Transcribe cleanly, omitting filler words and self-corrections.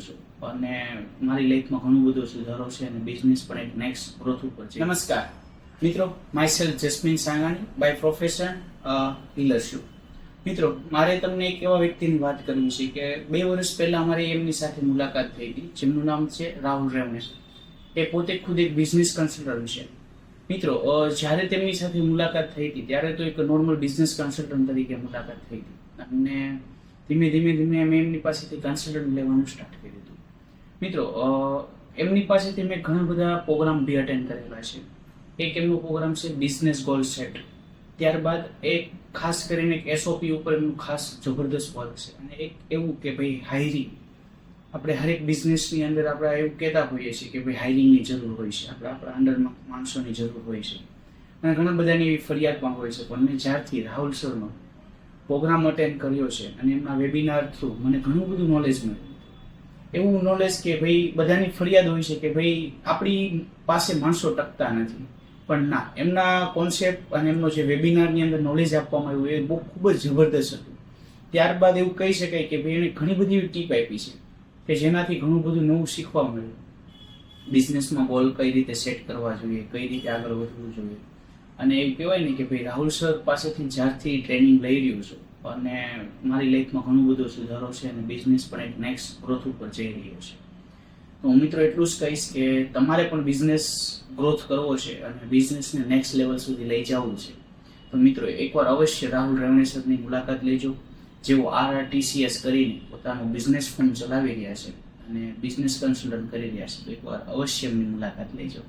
છું અને મારી લાઈફમાં ઘણું બધો સુધારો છે અને બિઝનેસ પણ એક નેક્સ્ટ ગ્રોથ ઉપર છે. નમસ્કાર મિત્રો, myself Jasmin Sangani, by profession dealership. મિત્રો, મારે તમને એક એવા વ્યક્તિની વાત કરવી છે કે 2 વર્ષ પહેલા અમારી એમની સાથે મુલાકાત થઈ હતી, જેમનું નામ છે રાહુલ રેવને. એ પોતે ખુદ એક બિઝનેસ કન્સલ્ટન્ટ છે. મિત્રો, જ્યારે તેમની સાથે મુલાકાત થઈ હતી ત્યારે તો એક નોર્મલ બિઝનેસ કન્સલ્ટન્ટ તરીકે મુલાકાત થઈ હતી અને ધીમે ધીમે અમે એમની પાસેથી કન્સલ્ટન્ટ લેવાનું સ્ટાર્ટ કર્યું હતું. મિત્રો, એમની પાસેથી મેં ઘણા બધા પ્રોગ્રામ બી અટેન્ડ કરેલા છે. એક એમનો પ્રોગ્રામ છે બિઝનેસ ગોલ સેટ. ત્યારબાદ એક ખાસ કરીને એક એસઓપી ઉપર એમનું ખાસ જબરદસ્ત વર્ક છે અને એક એવું કે ભાઈ હાયરિંગ. આપણે હરેક બિઝનેસની અંદર આપણે એવું કહેતા હોઈએ છીએ કે ભાઈ હાયરિંગની જરૂર હોય છે, આપણા અંડરમાં માણસોની જરૂર હોય છે અને ઘણા બધાની એવી ફરિયાદ પણ હોય છે. પણ મેં જ્યારથી રાહુલ સરનો પ્રોગ્રામ અટેન્ડ કર્યો છે અને એમના વેબિનાર થ્રુ મને ઘણું બધું નોલેજ મળ્યું. એવું નોલેજ કે ભાઈ બધાની ફરિયાદ હોય છે કે ભાઈ આપણી પાસે માણસો ટકતા નથી, પણ ના, એમના કોન્સેપ્ટ અને એમનો જે વેબિનારની અંદર નોલેજ આપવામાં આવ્યું એ બહુ ખૂબ જ જબરદસ્ત હતું. ત્યારબાદ એવું કહી શકાય કે ભાઈ એણે ઘણી બધી ટીપ આપી છે કે જેનાથી ઘણું બધું નવું શીખવા મળ્યું. બિઝનેસમાં ગોલ કઈ રીતે સેટ કરવા જોઈએ, કઈ રીતે આગળ વધવું જોઈએ. અને એવું કહેવાય ને કે ભાઈ રાહુલ સર પાસેથી જ્યારથી ટ્રેનિંગ લઈ રહ્યું છું અને મારી લાઈફમાં ઘણો બધો સુધારો છે અને બિઝનેસ પણ એક નેક્સ્ટ ગ્રોથ ઉપર જઈ રહ્યો છે. તો હું મિત્રો એટલું જ કહીશ કે તમારે પણ બિઝનેસ ગ્રોથ કરવો છે અને બિઝનેસને નેક્સ્ટ લેવલ સુધી લઈ જવું છે તો મિત્રો એકવાર અવશ્ય રાહુલ રેવને સરની મુલાકાત લેજો, જેઓ RRTCS કરીને પોતાનું બિઝનેસ ફર્મ ચલાવી રહ્યા છે અને બિઝનેસ કન્સલ્ટન્ટ કરી રહ્યા છે. તો એકવાર અવશ્ય એમની મુલાકાત લેજો.